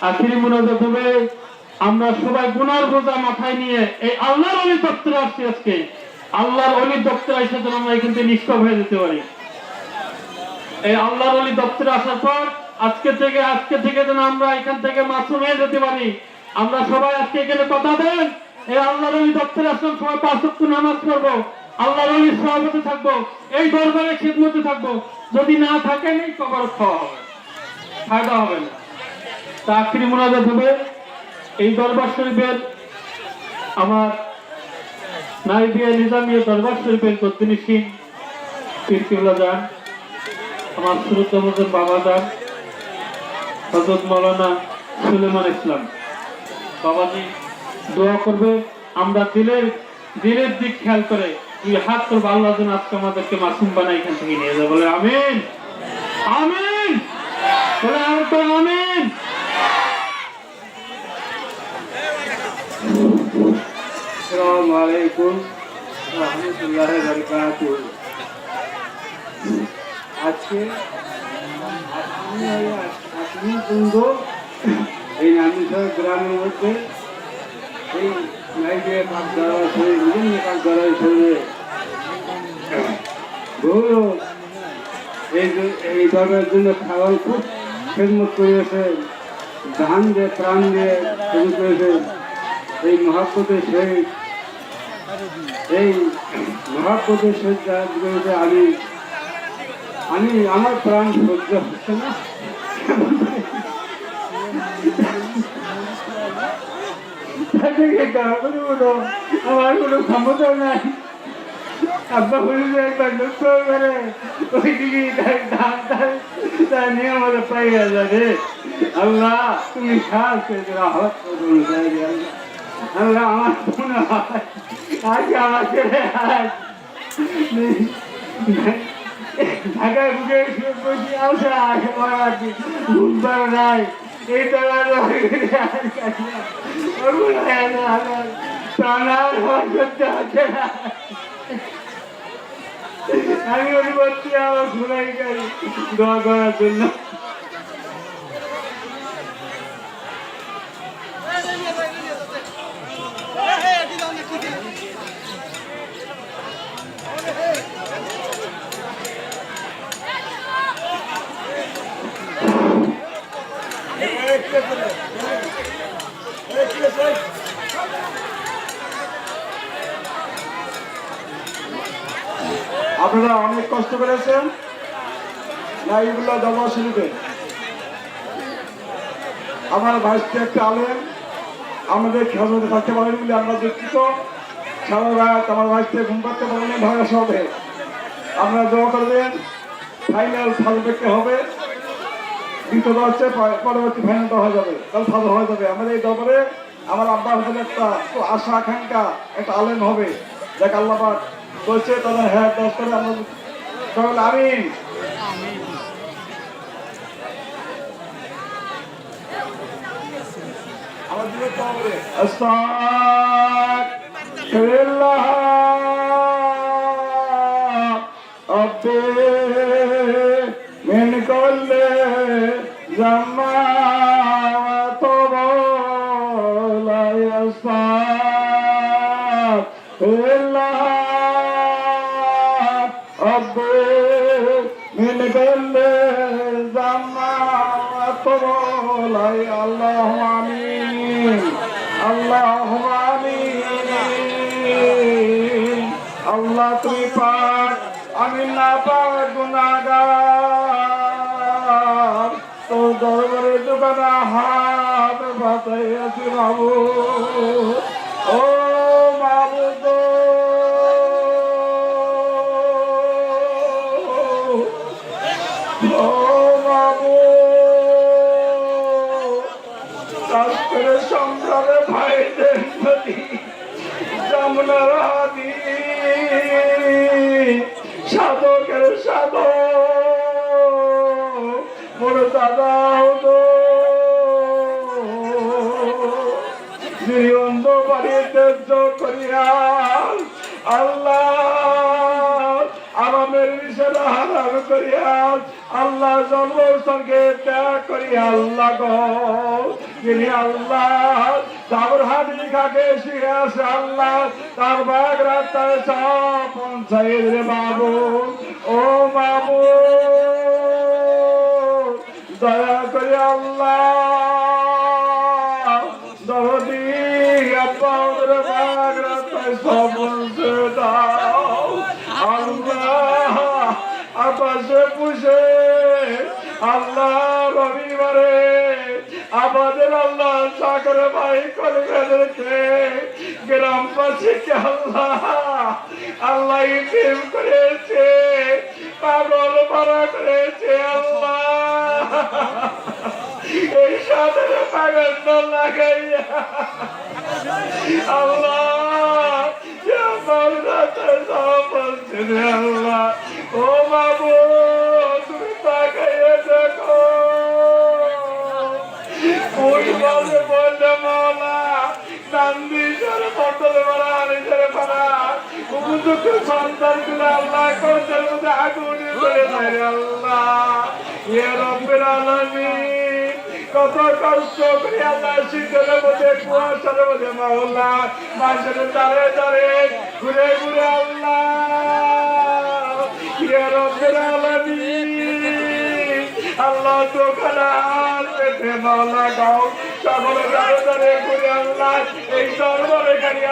আখিরি মুনাজাত হবে। আমরা সবাই গুনার বোঝা মাথায় নিয়ে এই আল্লাহর অলি দপ্তরে আসছি। আজকে আল্লাহর অলি দপ্তরে এসে যেন আমরা এখান থেকে নিষ্পাপ হয়ে যেতে পারি। এই আল্লাহর অলি দপ্তরে আসার পর আজকে থেকে যেন আমরা এখান থেকে মাসুম হয়ে যেতে পারি। আমরা সবাই আজকে এখানে কথা দেন, এই আল্লাহর অলি দপ্তরে আসলাম, সবাই 5 ওয়াক্ত নামাজ পড়বো, আল্লাহর অলির সভাপতি থাকবো, এই দরবারে খিদমতে থাকবো। যদি না থাকেন এই কবর খাওয়া হবে, ফায়দা হবে না। তা আখিরি মুনাজাত হবে। এই দরবার শরীফের আমার নাইবিয়া নিজামিয়া দরবার শরীফের কর্তৃনিশীন পীর কিবলা যান, আমার শ্রদ্ধাভাজন বাবা যান হযরত মাওলানা সুলেমান ইসলাম বাবাজি দোয়া করবে। আমরা দিলের দিক খেয়াল করে তুই হাত করবো, আল্লাহ যেন আজকে আমাদেরকে মাসুম বানাই এখান থেকে নিয়ে যাবে। বলে আমিন, আমিন, বলে আমিন। আসসালামু আলাইকুম ওয়া রাহমাতুল্লাহি ওয়া বারাকাতুহু। আজকে এই নানিসহ গ্রামের মধ্যে এই নাইবিয়া পাক দরবার শরীফ, বিভিন্ন পাক দরবার শরীফে বহু এই দরবারের জন্য খাবার খুব খেদমত করেছে, ধান দিয়ে প্রাণ দিয়ে খেদমত করেছে। এই মহাব্বতের সহিত করেছে। আমি আমার প্রাণ সহ্য হচ্ছে না। আমার কোনো ক্ষমতা নাই। আব্বা বলি একবার লক্ষ্য করে ওই দিকে তার নিয়ে আমাদের পাইয়া যাবে। আল্লাহ তুমি রাহত করুন। আল্লাহ আমার মনে হয় আজকে আমার ছেলে ঢাকায় বুকে বসে আসা বুধবার নাই এই আমি অনুবর্তী আমার ঘুরাই গাড়ি দোয়া করার জন্য। আপনারা অনেক কষ্ট করেছেন নাইবুল্লাহ দরবার শরীফে। আমার ভাইকে একটা আলেন আমাদের খেয়ালতে থাকতে পারেন বলে আমরা দুঃখিত। সারা রাত আমার ভাইকে ঘুম পাড়তে পারেন ঢাকা শহরে। আপনারা দোয়া করবেন, ফাইনাল ফাজলকে হবে, দ্বিতীয়টা হচ্ছে পরবর্তী ফাইনালটা হয়ে যাবে, তাহলে ফাজল হয়ে যাবে। আমাদের এই দরবারে আমার আব্বা হোসেন একটা আশা আকাঙ্ক্ষা একটা আলেম হবে, যাকে আল্লাহ পাক বলছে তাদের হ্যাঁ দশ করে আমরা আমিন। আমার দিকে তো হবে আস্তাগফিরুল্লাহ আব্বে মিন কুল্লি জামা তোলা আস্তাগফিরুল্লাহ আব্বে মিন কুল্লি জামা তোলা। আল্লাহুম্মা আমিন, আল্লাহুম্মা আমিন। আল্লাহ তুমি পাক, আমি না পাক গুনাহগার, তোর দরবারে দোকানে হাত বাতাই আছি মাবুদ। ও মাবুদ, ও মাবুদ, রাস্তার সংসারে ভাইদের প্রতি জামনার হাতি সাধকের সাধক বড় দাদা হতো, অন্ধ বাড়িতে করিয়া আল্লাহ আরামের বিষয়টা হারাম করিয়া আল্লাহ জন্মস্থানকে ত্যাগ করিয়া আল্লাহ যিনি আল্লাহ তার হাতি খাকে শিখে আছে আল্লাহ তার বাঘ রাস্তায় সব পঞ্চায়েত রে বাবু ও বাবু দয়া করে আল্লাহ দরদি আপনাদের বাঘ রাস্তায় সব পৌঁছে দাও আল্লাহ আকাশে পুষে আল্লাহ রবিবারে আমাদের আল্লাহ চাকর ভাই কলিবাদেরকে গ্রামবাসীকে আল্লাহ আল্লাহ ইতিম করেছে পাগল মারা করেছে আল্লাহ এই সাদের পাগল না লাগাইয়া আল্লাহ আল্লাহ ও বাবু তুমি তাকাইয়ে দেখো ওই বলে বললে মাওলা নান্দিসের বদলে মারা আনিসের পারা উপযুক্ত সন্তান গুলো আল্লাহ কষ্টের মধ্যে আগুন করে দেয় আল্লাহ ইয়া রব্বিল আলামিন কত কষ্ট করে আল্লাহ শীতের মধ্যে কুয়াশার মধ্যে মাওলা মানুষের দাঁড়ে দাঁড়ে ঘুরে ঘুরে আল্লাহ ইয়া রব্বিল আলামিন আল্লাহ তো খালাল পেটে মাওলা গাও সকলে দাঁড়ে দাঁড়ে ঘুরে আল্লাহ এই দরবারে গাড়ি